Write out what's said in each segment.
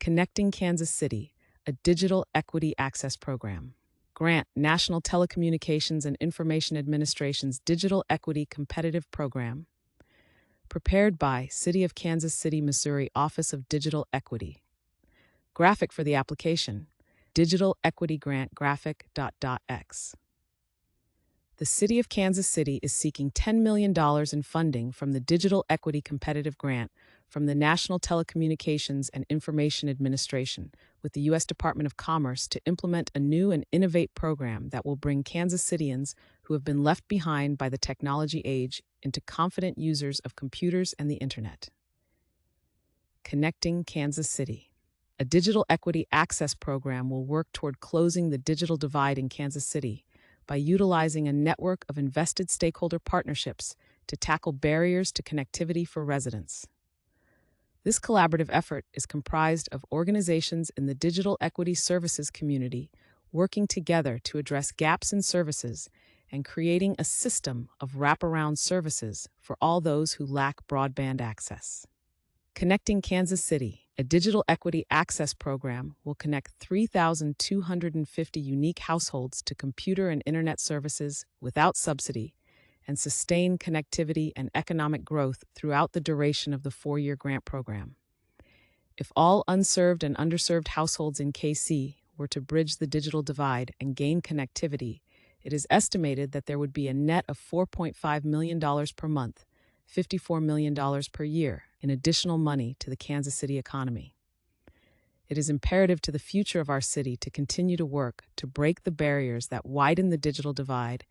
Connecting Kansas City, a digital equity access program. Grant, National Telecommunications and Information Administration's Digital Equity Competitive Program. Prepared by City of Kansas City, Missouri Office of Digital Equity. Graphic for the application, Digital Equity Grant Graphic.x. The City of Kansas City is seeking $10 million in funding from the Digital Equity Competitive Grant from the National Telecommunications and Information Administration with the U.S. Department of Commerce to implement a new and innovative program that will bring Kansas Cityans who have been left behind by the technology age into confident users of computers and the Internet. Connecting Kansas City. A digital equity access program will work toward closing the digital divide in Kansas City by utilizing a network of invested stakeholder partnerships to tackle barriers to connectivity for residents. This collaborative effort is comprised of organizations in the digital equity services community working together to address gaps in services and creating a system of wraparound services for all those who lack broadband access. Connecting Kansas City, a digital equity access program, will connect 3,250 unique households to computer and internet services without subsidy and sustain connectivity and economic growth throughout the duration of the 4-year grant program. If all unserved and underserved households in KC were to bridge the digital divide and gain connectivity, it is estimated that there would be a net of $4.5 million per month, $54 million per year, in additional money to the Kansas City economy. It is imperative to the future of our city to continue to work to break the barriers that widen the digital divide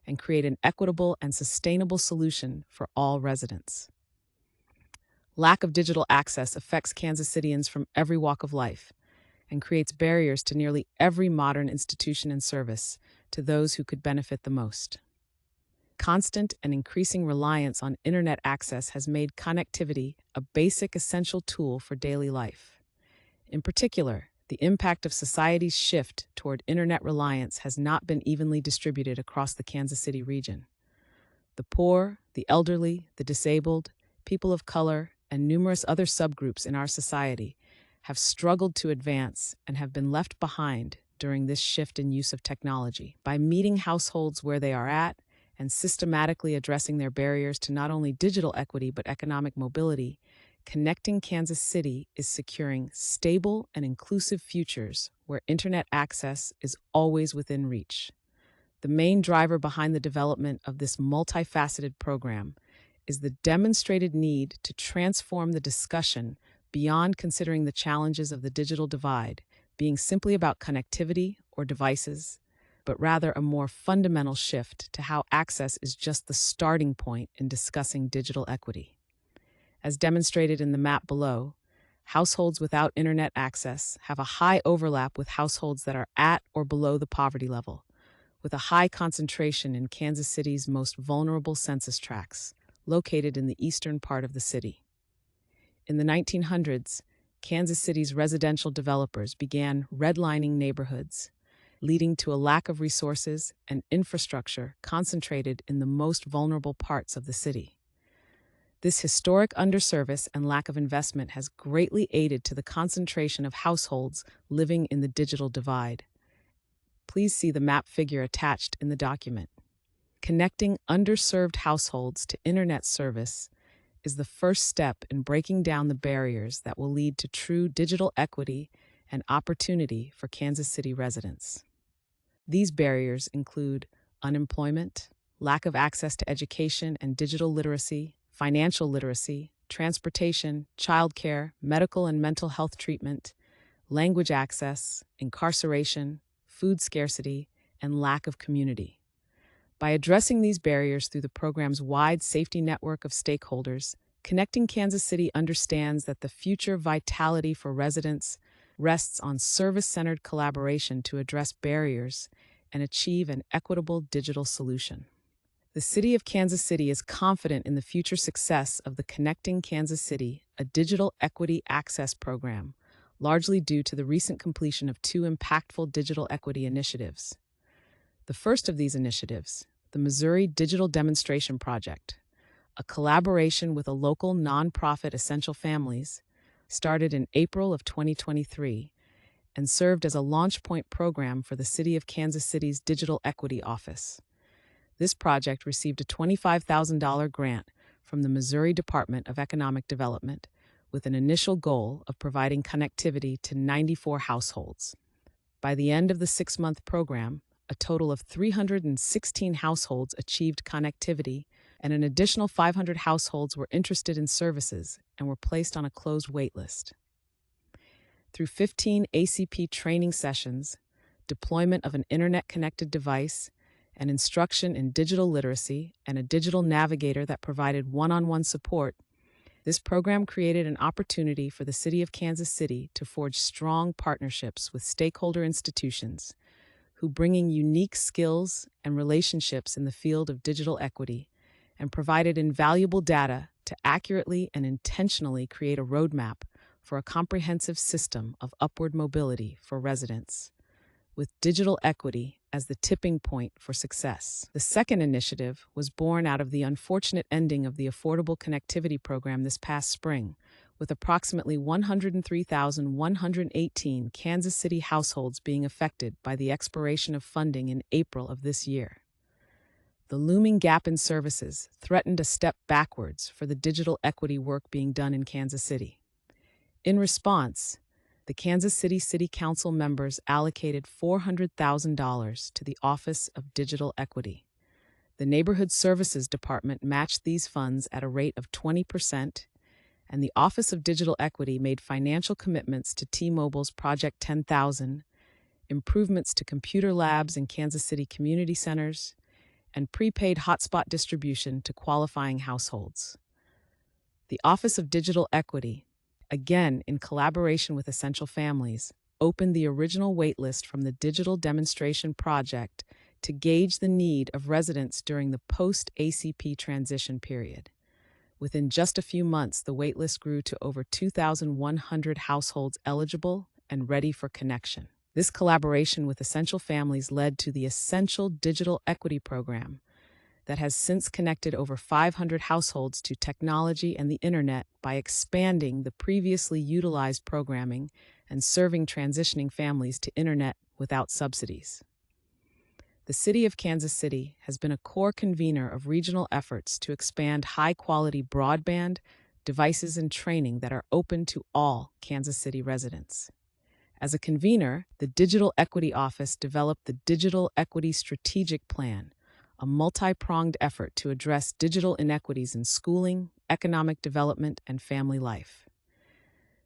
and create an equitable and sustainable solution for all residents. Lack of digital access affects Kansas Cityans from every walk of life and creates barriers to nearly every modern institution and service to those who could benefit the most. Constant and increasing reliance on internet access has made connectivity a basic essential tool for daily life. In particular, the impact of society's shift toward internet reliance has not been evenly distributed across the Kansas City region. The poor, the elderly, the disabled, people of color, and numerous other subgroups in our society have struggled to advance and have been left behind during this shift in use of technology. By meeting households where they are at and systematically addressing their barriers to not only digital equity but economic mobility, Connecting Kansas City is securing stable and inclusive futures where internet access is always within reach. The main driver behind the development of this multifaceted program is the demonstrated need to transform the discussion beyond considering the challenges of the digital divide being simply about connectivity or devices, but rather a more fundamental shift to how access is just the starting point in discussing digital equity. As demonstrated in the map below, households without internet access have a high overlap with households that are at or below the poverty level, with a high concentration in Kansas City's most vulnerable census tracts, located in the eastern part of the city. In the 1900s, Kansas City's residential developers began redlining neighborhoods, leading to a lack of resources and infrastructure concentrated in the most vulnerable parts of the city. This historic underservice and lack of investment has greatly aided to the concentration of households living in the digital divide. Please see the map figure attached in the document. Connecting underserved households to internet service is the first step in breaking down the barriers that will lead to true digital equity and opportunity for Kansas City residents. These barriers include unemployment, lack of access to education and digital literacy, financial literacy, transportation, childcare, medical and mental health treatment, language access, incarceration, food scarcity, and lack of community. By addressing these barriers through the program's wide safety network of stakeholders, Connecting Kansas City understands that the future vitality for residents rests on service-centered collaboration to address barriers and achieve an equitable digital solution. The City of Kansas City is confident in the future success of the Connecting Kansas City, a digital equity access program, largely due to the recent completion of 2 impactful digital equity initiatives. The first of these initiatives, the Missouri Digital Demonstration Project, a collaboration with a local nonprofit Essential Families, started in April of 2023 and served as a launch point program for the City of Kansas City's Digital Equity Office. This project received a $25,000 grant from the Missouri Department of Economic Development, with an initial goal of providing connectivity to 94 households. By the end of the 6-month program, a total of 316 households achieved connectivity, and an additional 500 households were interested in services and were placed on a closed waitlist. Through 15 ACP training sessions, deployment of an internet-connected device, and instruction in digital literacy, and a digital navigator that provided one-on-one support, this program created an opportunity for the City of Kansas City to forge strong partnerships with stakeholder institutions who, bringing unique skills and relationships in the field of digital equity, and provided invaluable data to accurately and intentionally create a roadmap for a comprehensive system of upward mobility for residents, with digital equity as the tipping point for success. The second initiative was born out of the unfortunate ending of the Affordable Connectivity Program this past spring, with approximately 103,118 Kansas City households being affected by the expiration of funding in April of this year. The looming gap in services threatened a step backwards for the digital equity work being done in Kansas City. In response, the Kansas City City Council members allocated $400,000 to the Office of Digital Equity. The Neighborhood Services Department matched these funds at a rate of 20%, and the Office of Digital Equity made financial commitments to T-Mobile's Project 10,000, improvements to computer labs in Kansas City community centers, and prepaid hotspot distribution to qualifying households. The Office of Digital Equity, again in collaboration with Essential Families, opened the original waitlist from the Digital Demonstration Project to gauge the need of residents during the post-ACP transition period. Within just a few months, the waitlist grew to over 2,100 households eligible and ready for connection. This collaboration with Essential Families led to the Essential Digital Equity Program that has since connected over 500 households to technology and the internet by expanding the previously utilized programming and serving transitioning families to internet without subsidies. The City of Kansas City has been a core convener of regional efforts to expand high-quality broadband, devices, and training that are open to all Kansas City residents. As a convener, the Digital Equity Office developed the Digital Equity Strategic Plan, a multi-pronged effort to address digital inequities in schooling, economic development, and family life.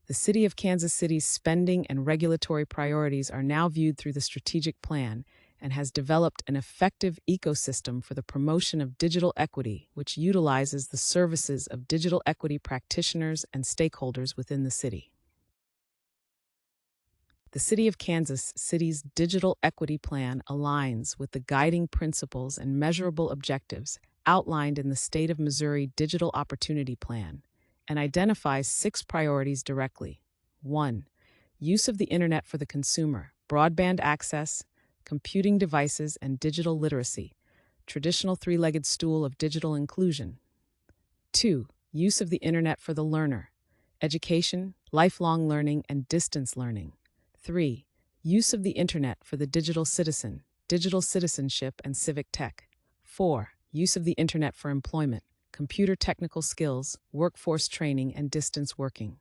The City of Kansas City's spending and regulatory priorities are now viewed through the strategic plan and has developed an effective ecosystem for the promotion of digital equity, which utilizes the services of digital equity practitioners and stakeholders within the city. The City of Kansas City's Digital Equity Plan aligns with the guiding principles and measurable objectives outlined in the State of Missouri Digital Opportunity Plan and identifies 6 priorities directly. 1. Use of the Internet for the consumer, broadband access, computing devices, and digital literacy, traditional three-legged stool of digital inclusion. 2. Use of the Internet for the learner, education, lifelong learning, and distance learning. 3. Use of the Internet for the digital citizen, digital citizenship, and civic tech. 4. Use of the Internet for employment, computer technical skills, workforce training, and distance working.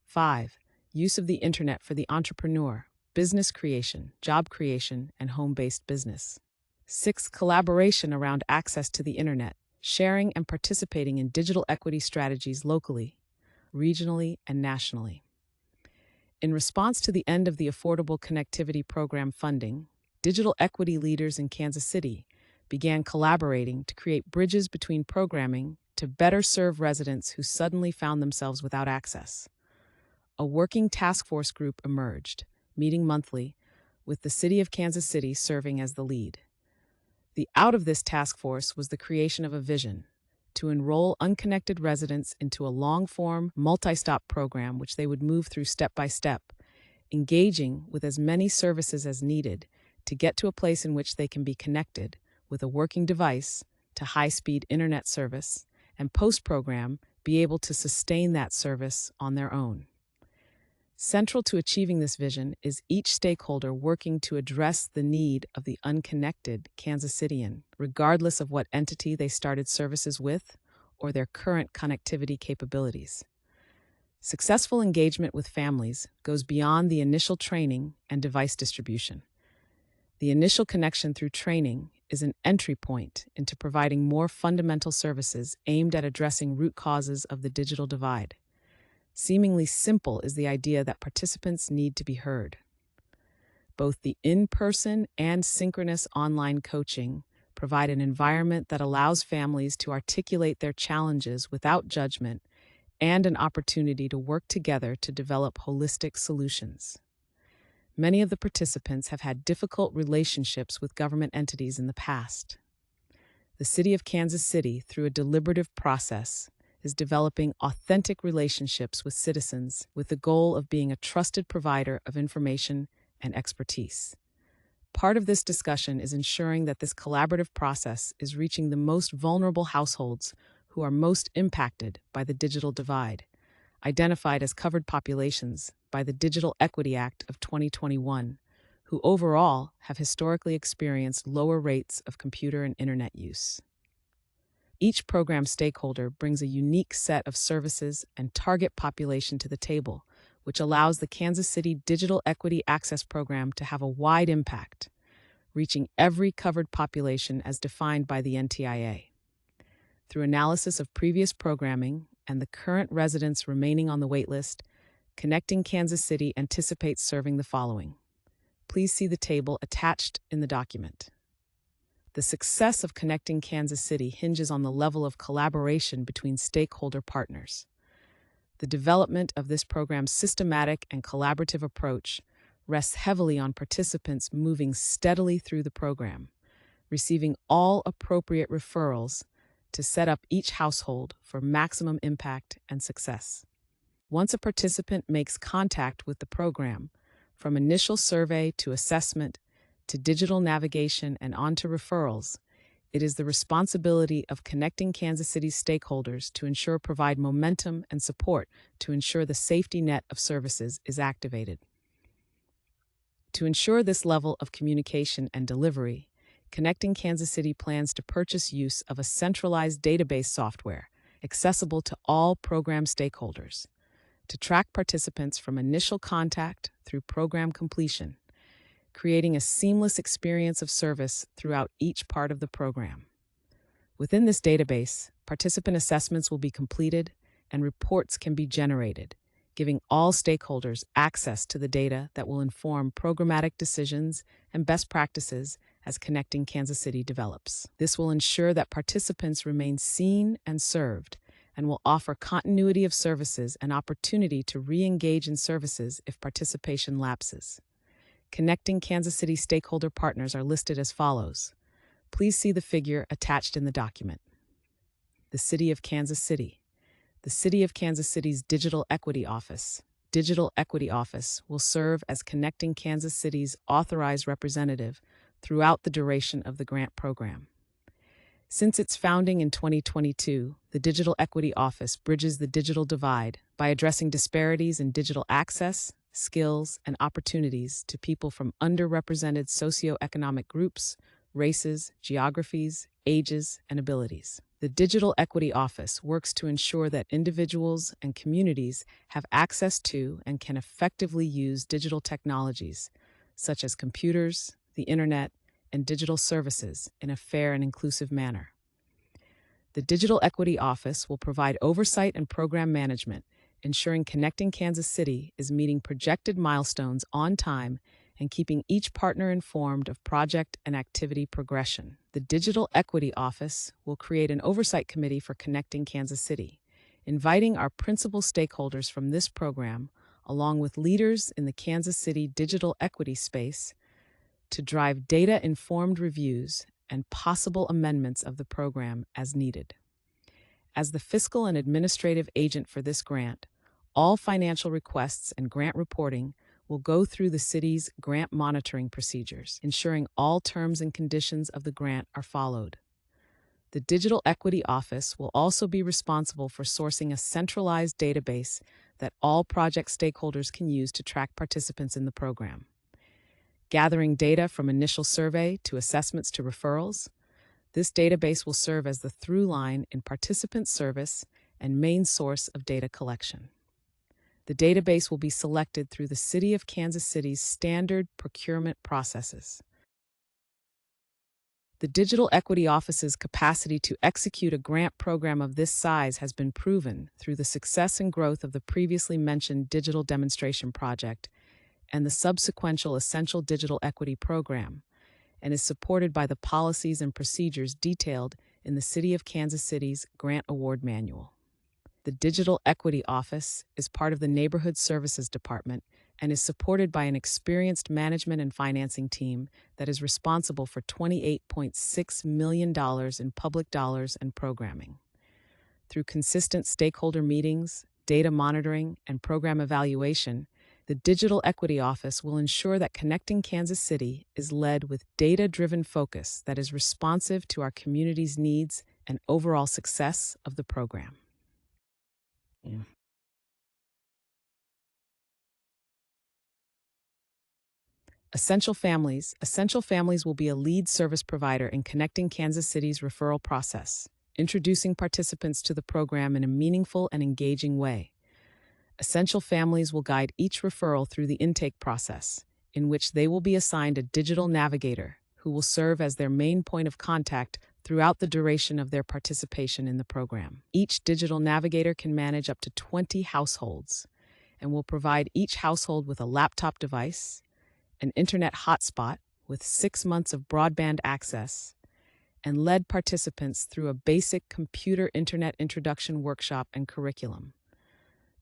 5. Use of the Internet for the entrepreneur, business creation, job creation, and home-based business. 6. Collaboration around access to the Internet, sharing and participating in digital equity strategies locally, regionally, and nationally. In response to the end of the Affordable Connectivity Program funding, digital equity leaders in Kansas City began collaborating to create bridges between programming to better serve residents who suddenly found themselves without access. A working task force group emerged, meeting monthly, with the City of Kansas City serving as the lead. The out of this task force was the creation of a vision to enroll unconnected residents into a long-form, multi-stop program which they would move through step by step, engaging with as many services as needed to get to a place in which they can be connected with a working device to high-speed internet service, and post-program be able to sustain that service on their own. Central to achieving this vision is each stakeholder working to address the need of the unconnected Kansas Citian, regardless of what entity they started services with or their current connectivity capabilities. Successful engagement with families goes beyond the initial training and device distribution. The initial connection through training is an entry point into providing more fundamental services aimed at addressing root causes of the digital divide. Seemingly simple is the idea that participants need to be heard. Both the in-person and synchronous online coaching provide an environment that allows families to articulate their challenges without judgment and an opportunity to work together to develop holistic solutions. Many of the participants have had difficult relationships with government entities in the past. The City of Kansas City, through a deliberative process, is developing authentic relationships with citizens with the goal of being a trusted provider of information and expertise. Part of this discussion is ensuring that this collaborative process is reaching the most vulnerable households who are most impacted by the digital divide, identified as covered populations by the Digital Equity Act of 2021, who overall have historically experienced lower rates of computer and internet use. Each program stakeholder brings a unique set of services and target population to the table, which allows the Kansas City Digital Equity Access Program to have a wide impact, reaching every covered population as defined by the NTIA. Through analysis of previous programming and the current residents remaining on the waitlist, Connecting Kansas City anticipates serving the following. Please see the table attached in the document. The success of Connecting Kansas City hinges on the level of collaboration between stakeholder partners. The development of this program's systematic and collaborative approach rests heavily on participants moving steadily through the program, receiving all appropriate referrals to set up each household for maximum impact and success. Once a participant makes contact with the program, from initial survey to assessment to digital navigation and on to referrals, it is the responsibility of Connecting Kansas City's stakeholders to provide momentum and support to ensure the safety net of services is activated. To ensure this level of communication and delivery, Connecting Kansas City plans to purchase use of a centralized database software accessible to all program stakeholders to track participants from initial contact through program completion, creating a seamless experience of service throughout each part of the program. Within this database, participant assessments will be completed and reports can be generated, giving all stakeholders access to the data that will inform programmatic decisions and best practices as Connecting Kansas City develops. This will ensure that participants remain seen and served and will offer continuity of services and opportunity to re-engage in services if participation lapses. Connecting Kansas City stakeholder partners are listed as follows. Please see the figure attached in the document. The City of Kansas City. The City of Kansas City's Digital Equity Office. Digital Equity Office will serve as Connecting Kansas City's authorized representative throughout the duration of the grant program. Since its founding in 2022, the Digital Equity Office bridges the digital divide by addressing disparities in digital access, skills, and opportunities to people from underrepresented socioeconomic groups, races, geographies, ages, and abilities. The Digital Equity Office works to ensure that individuals and communities have access to and can effectively use digital technologies, such as computers, the internet, and digital services in a fair and inclusive manner. The Digital Equity Office will provide oversight and program management, ensuring Connecting Kansas City is meeting projected milestones on time and keeping each partner informed of project and activity progression. The Digital Equity Office will create an oversight committee for Connecting Kansas City, inviting our principal stakeholders from this program, along with leaders in the Kansas City digital equity space, to drive data-informed reviews and possible amendments of the program as needed. As the fiscal and administrative agent for this grant, all financial requests and grant reporting will go through the city's grant monitoring procedures, ensuring all terms and conditions of the grant are followed. The Digital Equity Office will also be responsible for sourcing a centralized database that all project stakeholders can use to track participants in the program. Gathering data from initial survey to assessments to referrals, this database will serve as the through line in participant service and main source of data collection. The database will be selected through the City of Kansas City's standard procurement processes. The Digital Equity Office's capacity to execute a grant program of this size has been proven through the success and growth of the previously mentioned Digital Demonstration Project and the subsequent Essential Digital Equity Program, and is supported by the policies and procedures detailed in the City of Kansas City's Grant Award Manual. The Digital Equity Office is part of the Neighborhood Services Department and is supported by an experienced management and financing team that is responsible for $28.6 million in public dollars and programming. Through consistent stakeholder meetings, data monitoring, and program evaluation, the Digital Equity Office will ensure that Connecting Kansas City is led with data-driven focus that is responsive to our community's needs and overall success of the program. Yeah. Essential Families. Essential Families will be a lead service provider in Connecting Kansas City's referral process, introducing participants to the program in a meaningful and engaging way. Essential Families will guide each referral through the intake process, in which they will be assigned a digital navigator who will serve as their main point of contact throughout the duration of their participation in the program. Each digital navigator can manage up to 20 households and will provide each household with a laptop device, an internet hotspot with 6 months of broadband access, and led participants through a basic computer internet introduction workshop and curriculum.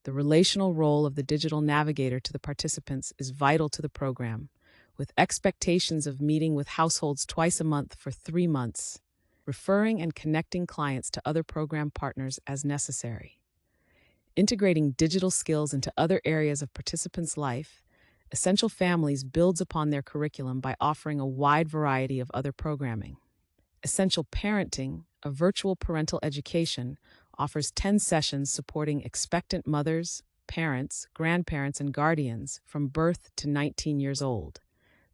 The relational role of the digital navigator to the participants is vital to the program, with expectations of meeting with households twice a month for 3 months, referring and connecting clients to other program partners as necessary. Integrating digital skills into other areas of participants' life, Essential Families builds upon their curriculum by offering a wide variety of other programming. Essential Parenting, a virtual parental education, offers 10 sessions supporting expectant mothers, parents, grandparents, and guardians from birth to 19 years old.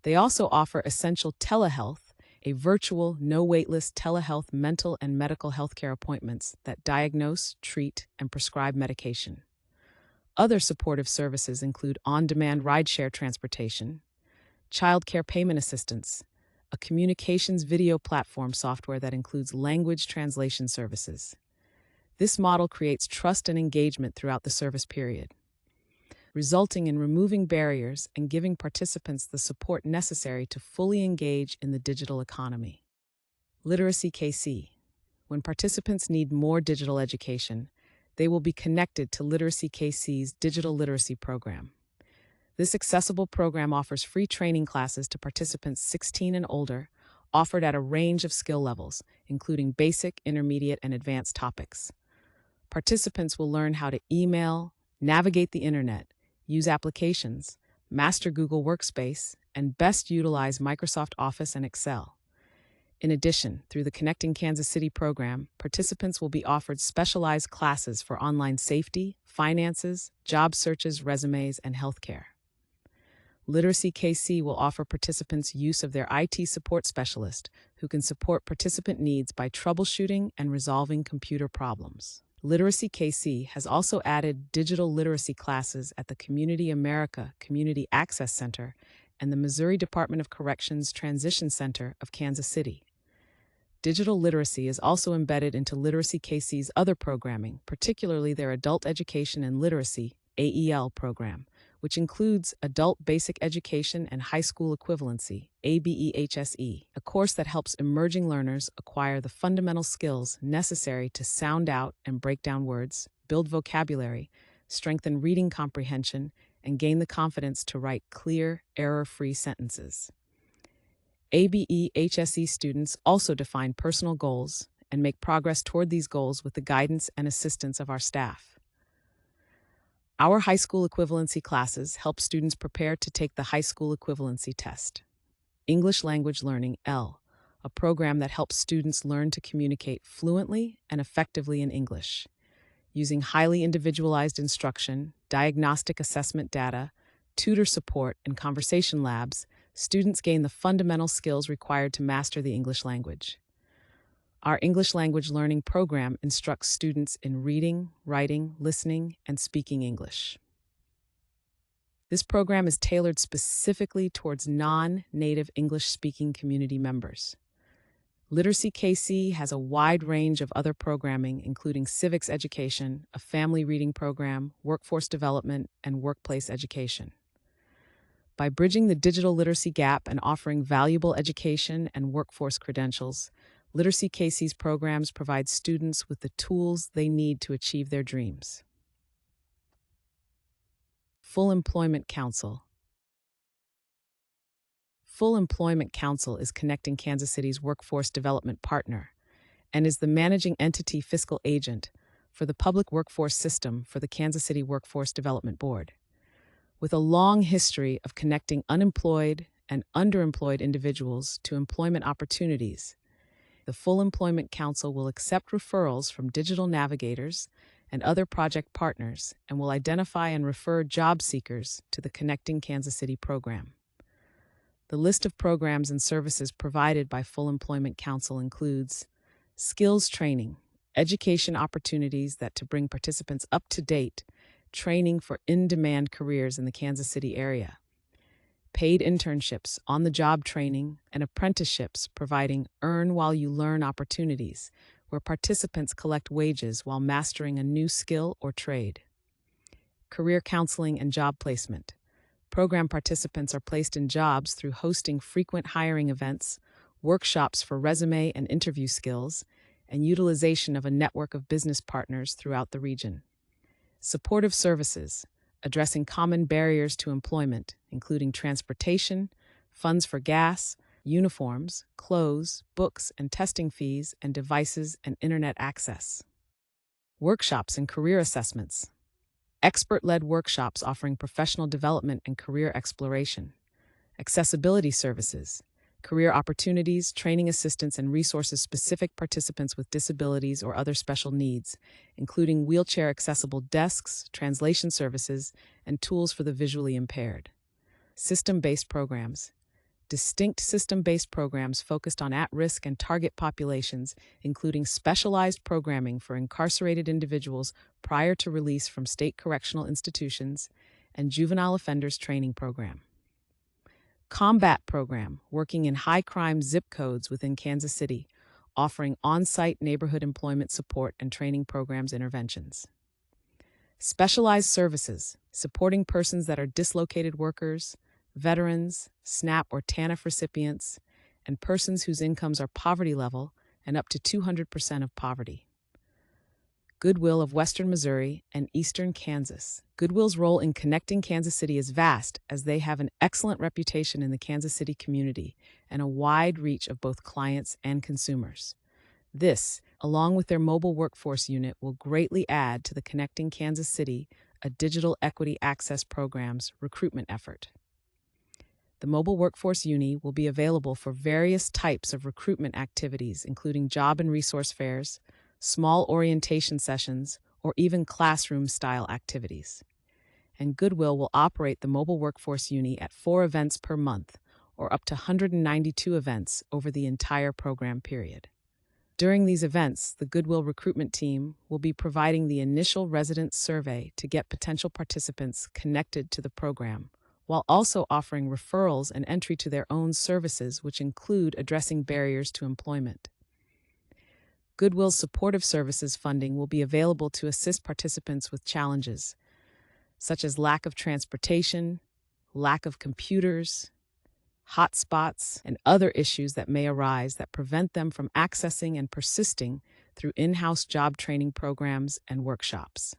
They also offer Essential Telehealth, a virtual, no-waitlist telehealth mental and medical healthcare appointments that diagnose, treat, and prescribe medication. Other supportive services include on-demand rideshare transportation, child care payment assistance, a communications video platform software that includes language translation services. This model creates trust and engagement throughout the service period, resulting in removing barriers and giving participants the support necessary to fully engage in the digital economy. Literacy KC. When participants need more digital education, they will be connected to Literacy KC's Digital Literacy Program. This accessible program offers free training classes to participants 16 and older, offered at a range of skill levels, including basic, intermediate, and advanced topics. Participants will learn how to email, navigate the internet, use applications, master Google Workspace, and best utilize Microsoft Office and Excel. In addition, through the Connecting Kansas City program, participants will be offered specialized classes for online safety, finances, job searches, resumes, and healthcare. Literacy KC will offer participants use of their IT support specialist, who can support participant needs by troubleshooting and resolving computer problems. Literacy KC has also added digital literacy classes at the Community America Community Access Center and the Missouri Department of Corrections Transition Center of Kansas City. Digital literacy is also embedded into Literacy KC's other programming, particularly their Adult Education and Literacy (AEL) program, which includes Adult Basic Education and High School Equivalency (ABEHSE), a course that helps emerging learners acquire the fundamental skills necessary to sound out and break down words, build vocabulary, strengthen reading comprehension, and gain the confidence to write clear, error-free sentences. ABEHSE students also define personal goals and make progress toward these goals with the guidance and assistance of our staff. Our high school equivalency classes help students prepare to take the high school equivalency test. English language learning, L, a program that helps students learn to communicate fluently and effectively in English. Using highly individualized instruction, diagnostic assessment data, tutor support, and conversation labs, students gain the fundamental skills required to master the English language. Our English language learning program instructs students in reading, writing, listening, and speaking English. This program is tailored specifically towards non-native English-speaking community members. Literacy KC has a wide range of other programming, including civics education, a family reading program, workforce development, and workplace education. By bridging the digital literacy gap and offering valuable education and workforce credentials, Literacy KC's programs provide students with the tools they need to achieve their dreams. Full Employment Council. Full Employment Council is Connecting Kansas City's workforce development partner and is the managing entity fiscal agent for the public workforce system for the Kansas City Workforce Development Board. With a long history of connecting unemployed and underemployed individuals to employment opportunities, the Full Employment Council will accept referrals from digital navigators and other project partners and will identify and refer job seekers to the Connecting Kansas City program. The list of programs and services provided by Full Employment Council includes skills training, education opportunities that to bring participants up to date, training for in-demand careers in the Kansas City area, paid internships, on-the-job training, and apprenticeships providing earn-while-you-learn opportunities where participants collect wages while mastering a new skill or trade. Career counseling and job placement. Program participants are placed in jobs through hosting frequent hiring events, workshops for resume and interview skills, and utilization of a network of business partners throughout the region. Supportive services, addressing common barriers to employment, including transportation, funds for gas, uniforms, clothes, books and testing fees, and devices and internet access. Workshops and career assessments. Expert-led workshops offering professional development and career exploration. Accessibility services, career opportunities, training assistance, and resources specific participants with disabilities or other special needs, including wheelchair-accessible desks, translation services, and tools for the visually impaired. System-based programs. Distinct system-based programs focused on at-risk and target populations, including specialized programming for incarcerated individuals prior to release from state correctional institutions, and juvenile offenders training program. Combat program, working in high-crime zip codes within Kansas City, offering on-site neighborhood employment support and training programs interventions. Specialized services, supporting persons that are dislocated workers, veterans, SNAP or TANF recipients, and persons whose incomes are poverty level and up to 200% of poverty. Goodwill of Western Missouri and Eastern Kansas. Goodwill's role in connecting Kansas City is vast, as they have an excellent reputation in the Kansas City community and a wide reach of both clients and consumers. This, along with their mobile workforce unit, will greatly add to the Connecting Kansas City, a digital equity access program's recruitment effort. The mobile workforce uni will be available for various types of recruitment activities, including job and resource fairs, small orientation sessions, or even classroom-style activities. And Goodwill will operate the mobile workforce uni at 4 events per month, or up to 192 events over the entire program period. During these events, the Goodwill recruitment team will be providing the initial residence survey to get potential participants connected to the program, while also offering referrals and entry to their own services, which include addressing barriers to employment. Goodwill's supportive services funding will be available to assist participants with challenges, such as lack of transportation, lack of computers, hotspots, and other issues that may arise that prevent them from accessing and persisting through in-house job training programs and workshops.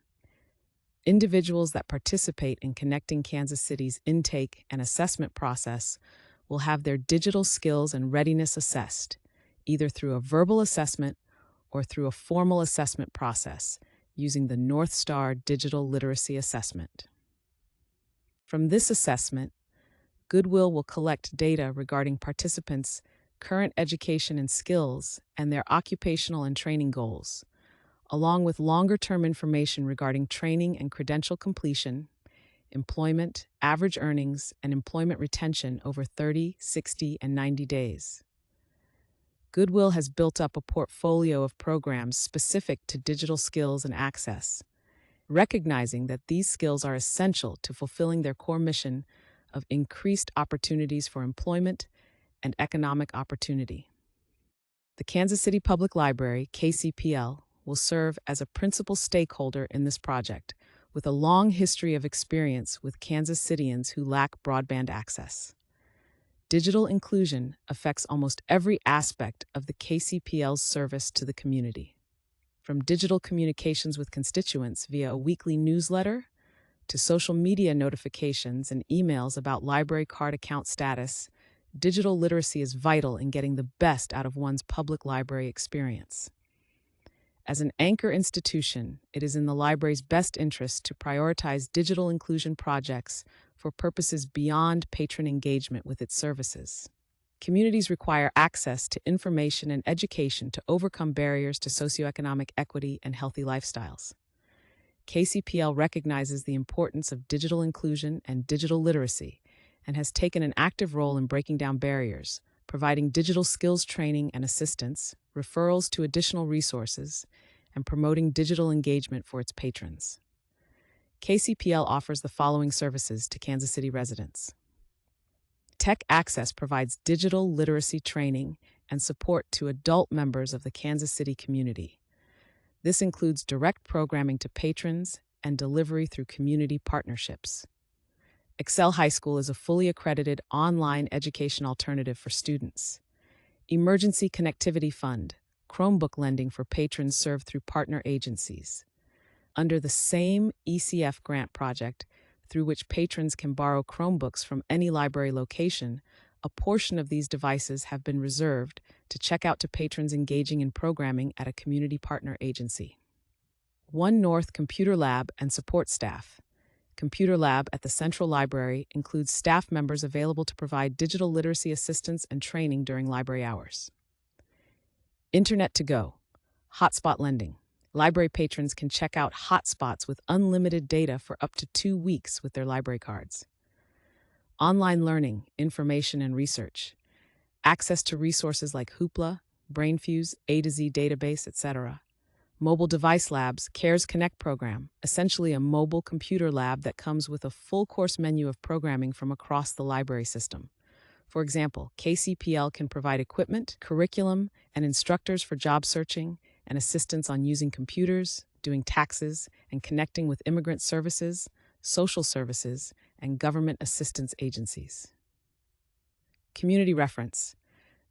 Individuals that participate in Connecting Kansas City's intake and assessment process will have their digital skills and readiness assessed, either through a verbal assessment or through a formal assessment process using the North Star Digital Literacy Assessment. From this assessment, Goodwill will collect data regarding participants' current education and skills, and their occupational and training goals, along with longer-term information regarding training and credential completion, employment, average earnings, and employment retention over 30, 60, and 90 days. Goodwill has built up a portfolio of programs specific to digital skills and access, recognizing that these skills are essential to fulfilling their core mission of increased opportunities for employment and economic opportunity. The Kansas City Public Library, KCPL, will serve as a principal stakeholder in this project, with a long history of experience with Kansas Cityans who lack broadband access. Digital inclusion affects almost every aspect of the KCPL's service to the community. From digital communications with constituents via a weekly newsletter to social media notifications and emails about library card account status, digital literacy is vital in getting the best out of one's public library experience. As an anchor institution, it is in the library's best interest to prioritize digital inclusion projects for purposes beyond patron engagement with its services. Communities require access to information and education to overcome barriers to socioeconomic equity and healthy lifestyles. KCPL recognizes the importance of digital inclusion and digital literacy and has taken an active role in breaking down barriers, providing digital skills training and assistance, referrals to additional resources, and promoting digital engagement for its patrons. KCPL offers the following services to Kansas City residents. Tech Access provides digital literacy training and support to adult members of the Kansas City community. This includes direct programming to patrons and delivery through community partnerships. Excel High School is a fully accredited online education alternative for students. Emergency Connectivity Fund, Chromebook lending for patrons served through partner agencies. Under the same ECF grant project, through which patrons can borrow Chromebooks from any library location, a portion of these devices have been reserved to check out to patrons engaging in programming at a community partner agency. One North Computer Lab and support staff. Computer Lab at the Central Library includes staff members available to provide digital literacy assistance and training during library hours. Internet to Go, hotspot lending. Library patrons can check out hotspots with unlimited data for up to 2 weeks with their library cards. Online learning, information, and research. Access to resources like Hoopla, BrainFuse, A to Z database, etc. Mobile Device Labs, CARES Connect program, essentially a mobile computer lab that comes with a full course menu of programming from across the library system. For example, KCPL can provide equipment, curriculum, and instructors for job searching and assistance on using computers, doing taxes, and connecting with immigrant services, social services, and government assistance agencies. Community reference.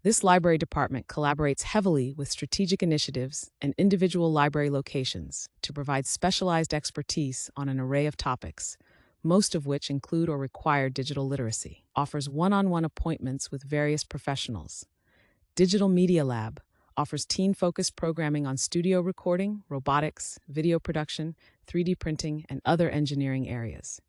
This library department collaborates heavily with strategic initiatives and individual library locations to provide specialized expertise on an array of topics, most of which include or require digital literacy. Offers one-on-one appointments with various professionals. Digital Media Lab offers teen-focused programming on studio recording, robotics, video production, 3D printing, and other engineering areas.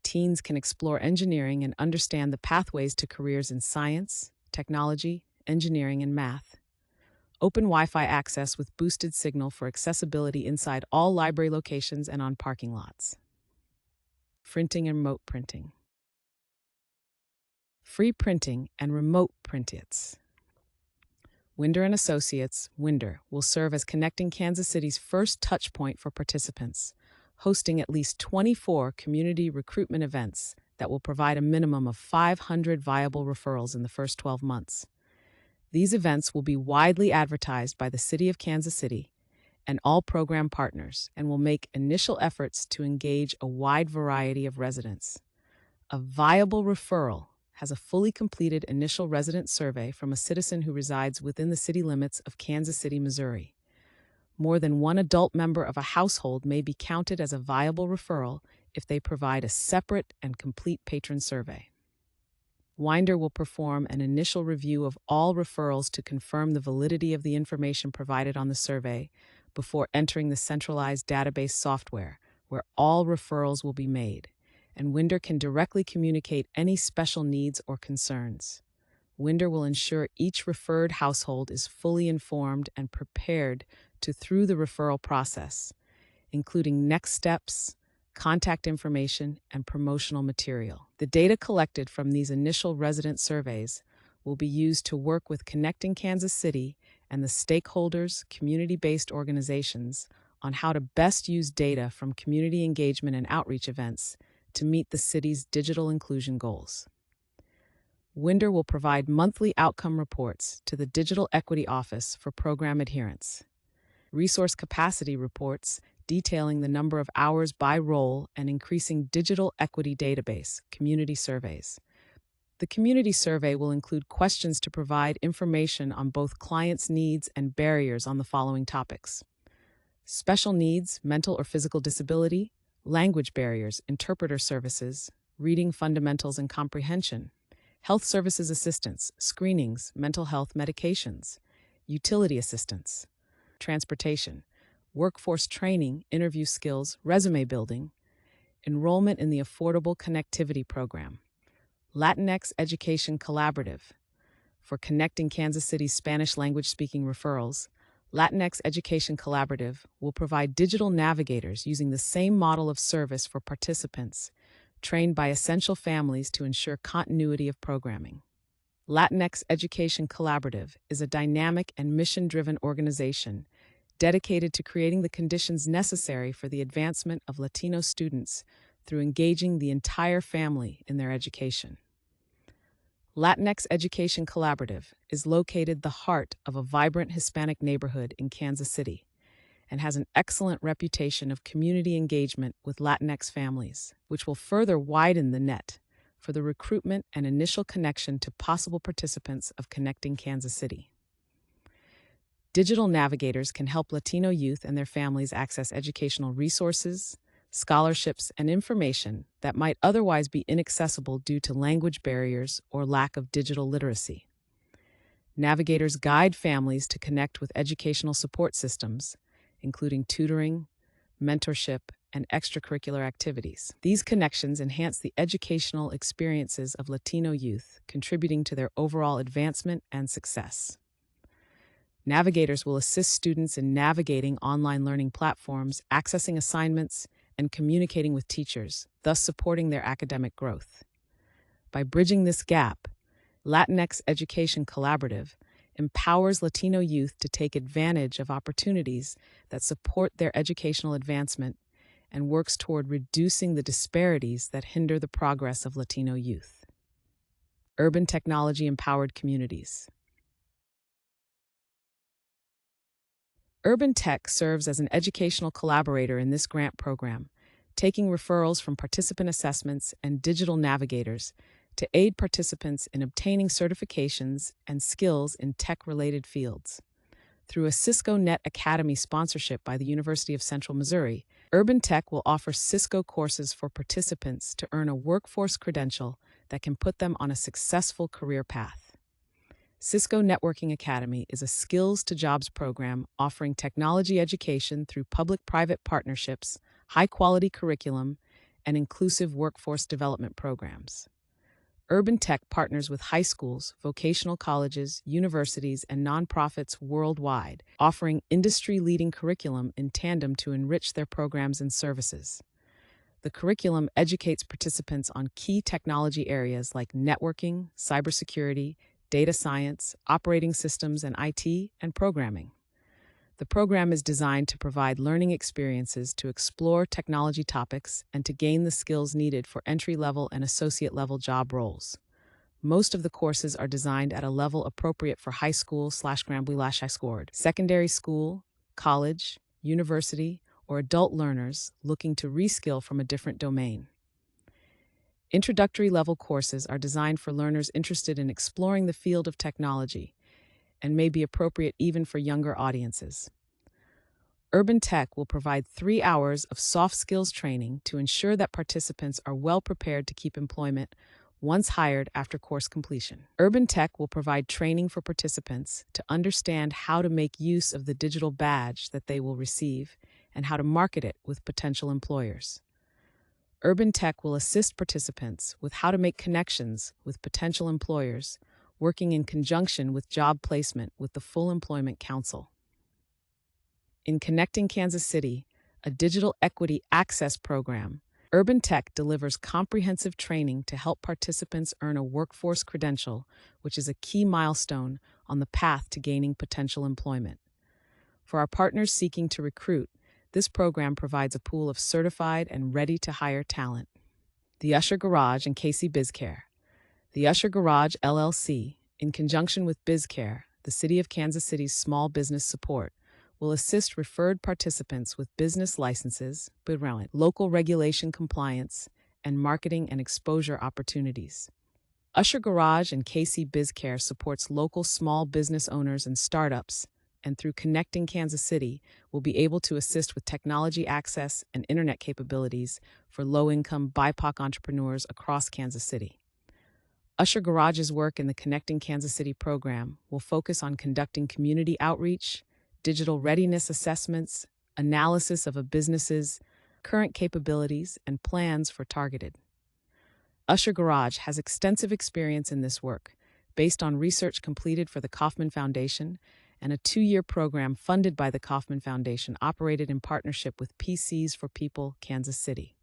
Teens can explore engineering and understand the pathways to careers in science, technology, engineering, and math. Open Wi-Fi access with boosted signal for accessibility inside all library locations and on parking lots. Printing and remote printing. Free printing and remote printits. Winder & Associates, Winder, will serve as connecting Kansas City's first touchpoint for participants, hosting at least 24 community recruitment events that will provide a minimum of 500 viable referrals in the first 12 months. These events will be widely advertised by the City of Kansas City and all program partners and will make initial efforts to engage a wide variety of residents. A viable referral has a fully completed initial resident survey from a citizen who resides within the city limits of Kansas City, Missouri. More than one adult member of a household may be counted as a viable referral if they provide a separate and complete patron survey. Winder will perform an initial review of all referrals to confirm the validity of the information provided on the survey before entering the centralized database software, where all referrals will be made, and Winder can directly communicate any special needs or concerns. Winder will ensure each referred household is fully informed and prepared to through the referral process, including next steps, contact information, and promotional material. The data collected from these initial resident surveys will be used to work with Connecting Kansas City and the stakeholders, community-based organizations on how to best use data from community engagement and outreach events to meet the city's digital inclusion goals. Winder will provide monthly outcome reports to the Digital Equity Office for program adherence, resource capacity reports detailing the number of hours by role and increasing digital equity database, community surveys. The community survey will include questions to provide information on both clients' needs and barriers on the following topics: special needs, mental or physical disability, language barriers, interpreter services, reading fundamentals and comprehension, health services assistance, screenings, mental health medications, utility assistance, transportation, workforce training, interview skills, resume building, enrollment in the Affordable Connectivity Program, Latinx Education Collaborative. For Connecting Kansas City's Spanish language speaking referrals, Latinx Education Collaborative will provide digital navigators using the same model of service for participants, trained by Essential Families to ensure continuity of programming. Latinx Education Collaborative is a dynamic and mission-driven organization dedicated to creating the conditions necessary for the advancement of Latino students through engaging the entire family in their education. Latinx Education Collaborative is located the heart of a vibrant Hispanic neighborhood in Kansas City and has an excellent reputation of community engagement with Latinx families, which will further widen the net for the recruitment and initial connection to possible participants of Connecting Kansas City. Digital navigators can help Latino youth and their families access educational resources, scholarships, and information that might otherwise be inaccessible due to language barriers or lack of digital literacy. Navigators guide families to connect with educational support systems, including tutoring, mentorship, and extracurricular activities. These connections enhance the educational experiences of Latino youth, contributing to their overall advancement and success. Navigators will assist students in navigating online learning platforms, accessing assignments, and communicating with teachers, thus supporting their academic growth. By bridging this gap, Latinx Education Collaborative empowers Latino youth to take advantage of opportunities that support their educational advancement and works toward reducing the disparities that hinder the progress of Latino youth. Urban technology-empowered communities. Urban Tech serves as an educational collaborator in this grant program, taking referrals from participant assessments and digital navigators to aid participants in obtaining certifications and skills in tech-related fields. Through a Cisco Net Academy sponsorship by the University of Central Missouri, Urban Tech will offer Cisco courses for participants to earn a workforce credential that can put them on a successful career path. Cisco Networking Academy is a skills-to-jobs program offering technology education through public-private partnerships, high-quality curriculum, and inclusive workforce development programs. Urban Tech partners with high schools, vocational colleges, universities, and nonprofits worldwide, offering industry-leading curriculum in tandem to enrich their programs and services. The curriculum educates participants on key technology areas like networking, cybersecurity, data science, operating systems, and IT, and programming. The program is designed to provide learning experiences to explore technology topics and to gain the skills needed for entry-level and associate-level job roles. Most of the courses are designed at a level appropriate for high school/high scored, secondary school, college, university, or adult learners looking to reskill from a different domain. Introductory level courses are designed for learners interested in exploring the field of technology and may be appropriate even for younger audiences. Urban Tech will provide 3 hours of soft skills training to ensure that participants are well prepared to keep employment once hired after course completion. Urban Tech will provide training for participants to understand how to make use of the digital badge that they will receive and how to market it with potential employers. Urban Tech will assist participants with how to make connections with potential employers, working in conjunction with job placement with the Full Employment Council. In Connecting Kansas City, a digital equity access program, Urban Tech delivers comprehensive training to help participants earn a workforce credential, which is a key milestone on the path to gaining potential employment. For our partners seeking to recruit, this program provides a pool of certified and ready-to-hire talent. The Usher Garage and Casey BizCare. The Usher Garage LLC, in conjunction with BizCare, the City of Kansas City's small business support, will assist referred participants with business licenses, local regulation compliance, and marketing and exposure opportunities. Usher Garage and Casey BizCare supports local small business owners and startups, and through Connecting Kansas City, will be able to assist with technology access and internet capabilities for low-income BIPOC entrepreneurs across Kansas City. Usher Garage's work in the Connecting Kansas City program will focus on conducting community outreach, digital readiness assessments, analysis of a business's current capabilities, and plans for targeted. Usher Garage has extensive experience in this work, based on research completed for the Kauffman Foundation and a 2-year program funded by the Kauffman Foundation operated in partnership with PCs for People, Kansas City.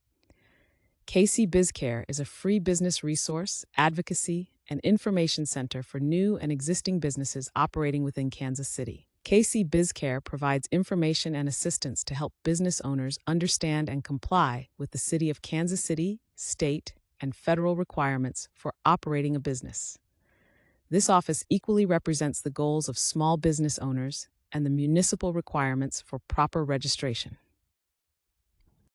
Casey BizCare is a free business resource, advocacy, and information center for new and existing businesses operating within Kansas City. Casey BizCare provides information and assistance to help business owners understand and comply with the City of Kansas City, state, and federal requirements for operating a business. This office equally represents the goals of small business owners and the municipal requirements for proper registration.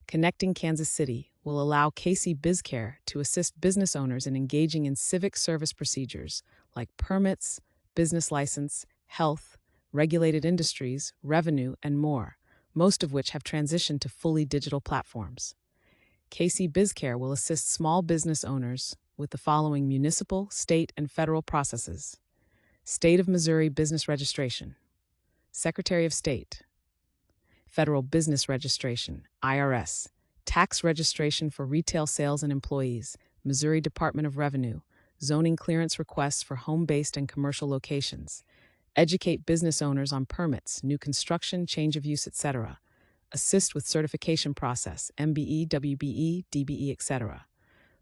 Connecting Kansas City will allow Casey BizCare to assist business owners in engaging in civic service procedures like permits, business license, health, regulated industries, revenue, and more, most of which have transitioned to fully digital platforms. Casey BizCare will assist small business owners with the following municipal, state, and federal processes: State of Missouri Business Registration, Secretary of State, Federal Business Registration, IRS, Tax Registration for Retail Sales and Employees, Missouri Department of Revenue, Zoning Clearance Requests for Home-Based and Commercial Locations, Educate business owners on permits, new construction, change of use, etc. Assist with certification process, MBE, WBE, DBE, etc.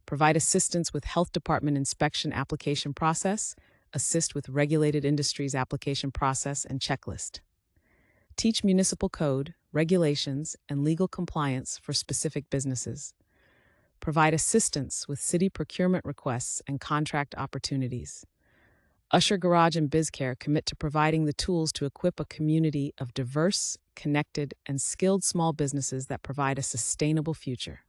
Provide assistance with Health Department inspection application process. Assist with regulated industries application process and checklist. Teach municipal code, regulations, and legal compliance for specific businesses. Provide assistance with city procurement requests and contract opportunities. Usher Garage and BizCare commit to providing the tools to equip a community of diverse, connected, and skilled small businesses that provide a sustainable future.